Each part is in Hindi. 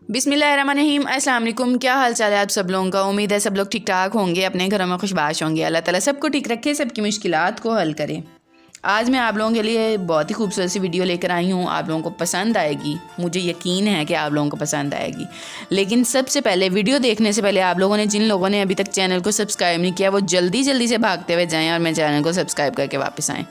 बिस्मिल्लाहिर्रहमानिर्रहीम, अस्सलाम वालेकुम। क्या हाल चाल है आप सब लोगों का। उम्मीद है सब लोग ठीक ठाक होंगे, अपने घरों में खुशबाश होंगे। अल्लाह ताला सबको ठीक रखे, सबकी मुश्किलात को हल करे। आज मैं आप लोगों के लिए बहुत ही खूबसूरत सी वीडियो लेकर आई हूँ। आप लोगों को पसंद आएगी, मुझे यकीन है कि आप लोगों को पसंद आएगी। लेकिन सबसे पहले वीडियो देखने से पहले आप लोगों ने, जिन लोगों ने अभी तक चैनल को सब्सक्राइब नहीं किया, वो जल्दी जल्दी से भागते हुए जाएँ और मेरे चैनल को सब्सक्राइब करके वापस आएँ।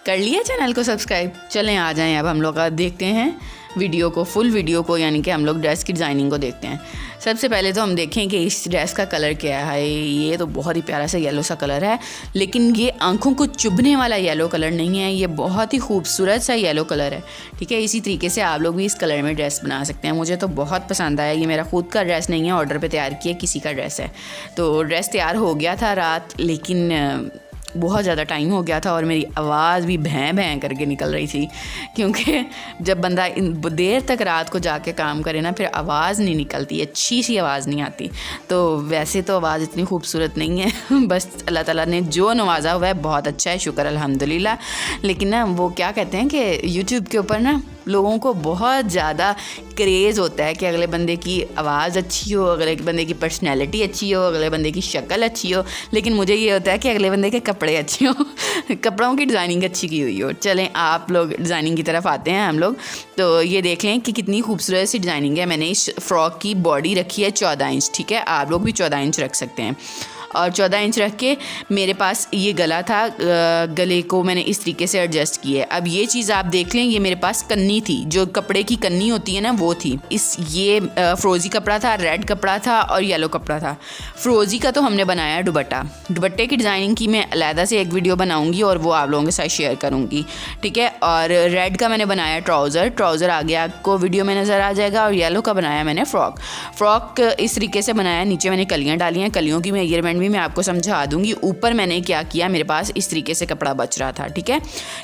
कर लिया चैनल को सब्सक्राइब? चलें आ जाएं, अब हम लोग देखते हैं वीडियो को, फुल वीडियो को, यानी कि हम लोग ड्रेस की डिज़ाइनिंग को देखते हैं। सबसे पहले तो हम देखें कि इस ड्रेस का कलर क्या है। ये तो बहुत ही प्यारा सा येलो सा कलर है, लेकिन ये आंखों को चुभने वाला येलो कलर नहीं है, ये बहुत ही खूबसूरत सा येलो कलर है। ठीक है, इसी तरीके से आप लोग भी इस कलर में ड्रेस बना सकते हैं। मुझे तो बहुत पसंद आया। ये मेरा खुद का ड्रेस नहीं है, ऑर्डर पर तैयार किया किसी का ड्रेस है। तो ड्रेस तैयार हो गया था रात, लेकिन बहुत ज़्यादा टाइम हो गया था और मेरी आवाज़ भी भैं भैं करके निकल रही थी, क्योंकि जब बंदा देर तक रात को जाके काम करे ना, फिर आवाज़ नहीं निकलती, अच्छी सी आवाज़ नहीं आती। तो वैसे तो आवाज़ इतनी खूबसूरत नहीं है, बस अल्लाह ताला ने जो नवाजा हुआ है बहुत अच्छा है, शुक्र अल्हम्दुलिल्लाह। लेकिन ना वो क्या कहते हैं कि यूट्यूब के ऊपर ना लोगों को बहुत ज़्यादा क्रेज़ होता है कि अगले बंदे की आवाज़ अच्छी हो, अगले बंदे की पर्सनैलिटी अच्छी हो, अगले बंदे की शक्ल अच्छी हो। लेकिन मुझे ये होता है कि अगले बंदे के कपड़े अच्छे हो, कपड़ों की डिज़ाइनिंग अच्छी की हुई हो। चलें आप लोग डिज़ाइनिंग की तरफ आते हैं हम लोग। तो ये देख लें कि कितनी खूबसूरत सी डिज़ाइनिंग है। मैंने इस फ्रॉक की बॉडी रखी है 14 इंच। ठीक है, आप लोग भी 14 इंच रख सकते हैं। और 14 इंच रख के मेरे पास ये गला था, गले को मैंने इस तरीके से एडजस्ट किया है। अब ये चीज़ आप देख लें, ये मेरे पास कन्नी थी, जो कपड़े की कन्नी होती है ना, वो थी। ये फ्रोज़ी कपड़ा था, रेड कपड़ा था और येलो कपड़ा था। फ्रोज़ी का तो हमने बनाया दुपट्टा। दुपट्टे की डिज़ाइनिंग की मैं अलहदा से एक वीडियो बनाऊँगी और वो आप लोगों के साथ शेयर करूँगी। ठीक है, और रेड का मैंने बनाया ट्राउज़र आगे आपको वीडियो में नज़र आ जाएगा। और येलो का बनाया मैंने फ्रॉक इस तरीके से बनाया। नीचे मैंने कलियाँ डाली हैं, कलियों की मेजरमेंट भी मैं आपको समझा दूंगी। ऊपर मैंने क्या किया, मेरे पास इस तरीके से कपड़ा बच रहा था। ठीक है,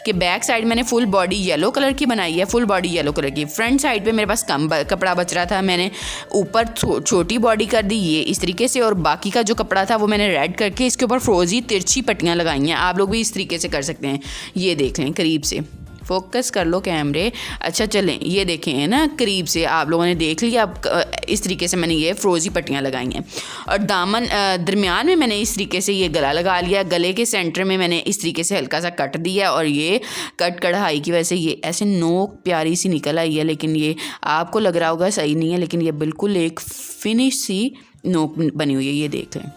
कि बैक साइड मैंने फुल बॉडी येलो कलर की बनाई है, फुल बॉडी येलो कलर की। फ्रंट साइड पे मेरे पास कम कपड़ा बच रहा था, मैंने ऊपर छोटी बॉडी कर दी ये इस तरीके से, और बाकी का जो कपड़ा था वो मैंने रेड करके इसके ऊपर फ्रोजी तिरछी पट्टियाँ लगाई हैं। आप लोग भी इस तरीके से कर सकते हैं। ये देख लें, करीब से फोकस कर लो कैमरे। अच्छा चलें, ये देखें है ना, करीब से आप लोगों ने देख लिया। अब इस तरीके से मैंने ये फ्रोज़ी पट्टियाँ लगाई हैं और दामन दरमियान में मैंने इस तरीके से ये गला लगा लिया। गले के सेंटर में मैंने इस तरीके से हल्का सा कट दिया और ये कट कढ़ाई की वजह से ये ऐसे नोक प्यारी सी निकल आई है। लेकिन ये आपको लग रहा होगा सही नहीं है, लेकिन ये बिल्कुल एक फिनिश सी नोक बनी हुई है, ये देख लें।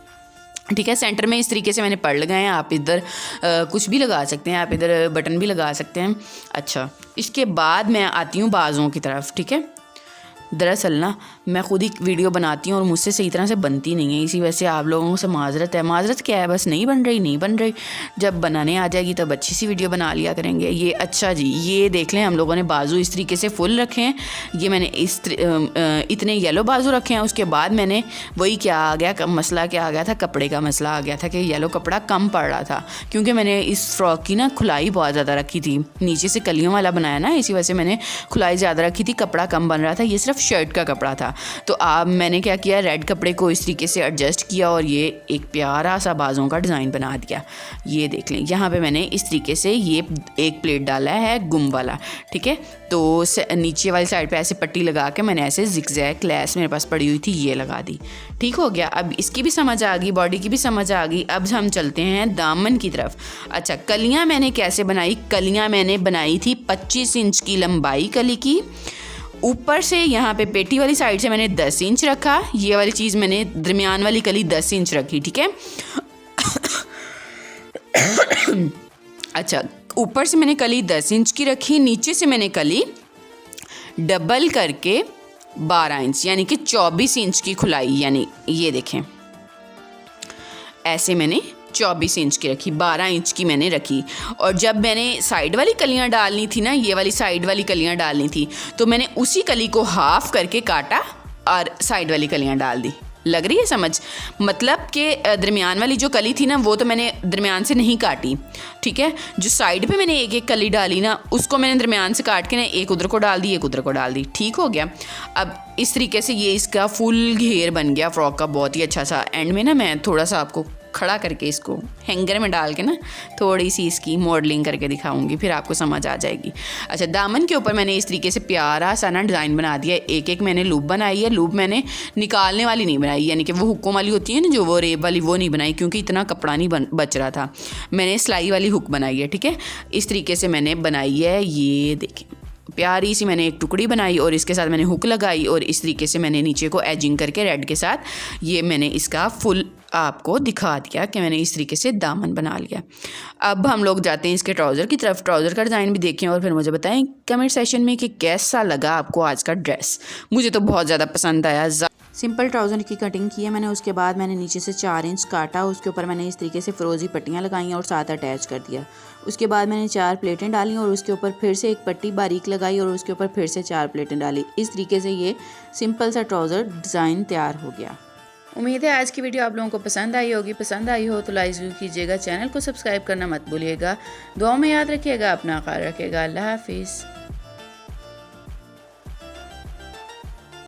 ठीक है, सेंटर में इस तरीके से मैंने पड़ लगाए हैं। आप इधर कुछ भी लगा सकते हैं, आप इधर बटन भी लगा सकते हैं। अच्छा, इसके बाद मैं आती हूँ बाजुओं की तरफ। ठीक है, दरअसल ना मैं खुद ही वीडियो बनाती हूँ और मुझसे सही तरह से बनती नहीं है, इसी वजह से आप लोगों से माजरत है। माजरत क्या है, बस नहीं बन रही। जब बनाने आ जाएगी तब अच्छी सी वीडियो बना लिया करेंगे। ये अच्छा जी, ये देख लें, हम लोगों ने बाजू इस तरीके से फुल रखे हैं। ये मैंने इतने येलो बाजू रखे हैं। उसके बाद मैंने वही क्या आ गया, मसला क्या आ गया था, कपड़े का मसला आ गया था कि येलो कपड़ा कम पड़ रहा था, क्योंकि मैंने इस फ्रॉक की ना खुलाई बहुत ज़्यादा रखी थी। नीचे से कलियों वाला बनाया ना, इसी वजह से मैंने खुलाई ज़्यादा रखी थी, कपड़ा कम बन रहा था। ये सिर्फ शर्ट का कपड़ा था। तो अब मैंने क्या किया, रेड कपड़े को इस तरीके से एडजस्ट किया और ये एक प्यारा सा बाजुओं का डिज़ाइन बना दिया। ये देख लें, यहाँ पे मैंने इस तरीके से ये एक प्लेट डाला है गुम वाला। ठीक है, तो नीचे वाली साइड पे ऐसे पट्टी लगा के मैंने ऐसे जिगजैग लेस मेरे पास पड़ी हुई थी, ये लगा दी। ठीक हो गया, अब इसकी भी समझ आ गई, बॉडी की भी समझ आ गई। अब हम चलते हैं दामन की तरफ। अच्छा, कलियाँ मैंने कैसे बनाई, कलियाँ मैंने बनाई थी 25 इंच की लंबाई कली की। ऊपर से यहाँ पे पेटी वाली साइड से मैंने 10 इंच रखा। ये वाली चीज़ मैंने दरमियान वाली कली 10 इंच रखी। ठीक है, अच्छा, ऊपर से मैंने कली 10 इंच की रखी, नीचे से मैंने कली डबल करके 12 इंच यानी कि 24 इंच की खुलाई, यानी ये देखें ऐसे मैंने 24 इंच की रखी, 12 इंच की मैंने रखी। और जब मैंने साइड वाली कलियां डालनी थी ना, ये वाली साइड वाली कलियां डालनी थी, तो मैंने उसी कली को हाफ करके काटा और साइड वाली कलियां डाल दी। लग रही है समझ, मतलब कि दरमियान वाली जो कली थी ना, वो तो मैंने दरमियान से नहीं काटी। ठीक है, जो साइड पे मैंने एक एक कली डाली ना, उसको मैंने दरमियान से काट के ना एक उधर को डाल दी, एक उधर को डाल दी। ठीक हो गया, अब इस तरीके से ये इसका फुल घेर बन गया फ्रॉक का, बहुत ही अच्छा सा। एंड में ना मैं थोड़ा सा आपको खड़ा करके इसको हैंगर में डाल के ना थोड़ी सी इसकी मॉडलिंग करके दिखाऊंगी, फिर आपको समझ आ जाएगी। अच्छा, दामन के ऊपर मैंने इस तरीके से प्यारा सा ना डिज़ाइन बना दिया। एक एक मैंने लूप बनाई है। लूप मैंने निकालने वाली नहीं बनाई, यानी कि वो हुक्कों वाली होती है ना जो, वो रेब वाली, वो नहीं बनाई क्योंकि इतना कपड़ा नहीं बच रहा था। मैंने सिलाई वाली हुक बनाई है। ठीक है, इस तरीके से मैंने बनाई है। ये देखें, प्यारी सी मैंने एक टुकड़ी बनाई और इसके साथ मैंने हुक लगाई और इस तरीके से मैंने नीचे को एजिंग करके रेड के साथ ये मैंने इसका फुल आपको दिखा दिया कि मैंने इस तरीके से दामन बना लिया। अब हम लोग जाते हैं इसके ट्राउज़र की तरफ। ट्राउज़र का डिज़ाइन भी देखें और फिर मुझे बताएं कमेंट सेशन में कि कैसा लगा आपको आज का ड्रेस। मुझे तो बहुत ज़्यादा पसंद आया। सिंपल ट्राउज़र की कटिंग की है मैंने, उसके बाद मैंने नीचे से 4 इंच काटा, उसके ऊपर मैंने इस तरीके से फ़िरोज़ी पट्टियाँ लगाई और साथ अटैच कर दिया। उसके बाद मैंने 4 प्लेटें डाली और उसके ऊपर फिर से एक पट्टी बारीक लगाई और उसके ऊपर फिर से 4 प्लेटें डाली। इस तरीके से ये सिंपल सा ट्राउज़र डिज़ाइन तैयार हो गया। उम्मीद है आज की वीडियो आप लोगों को पसंद आई होगी। पसंद आई हो तो लाइक ज़रूर कीजिएगा, चैनल को सब्सक्राइब करना मत भूलिएगा। दुआ में याद रखिएगा, अपना ख्याल रखिएगा। अल्लाह हाफिज़।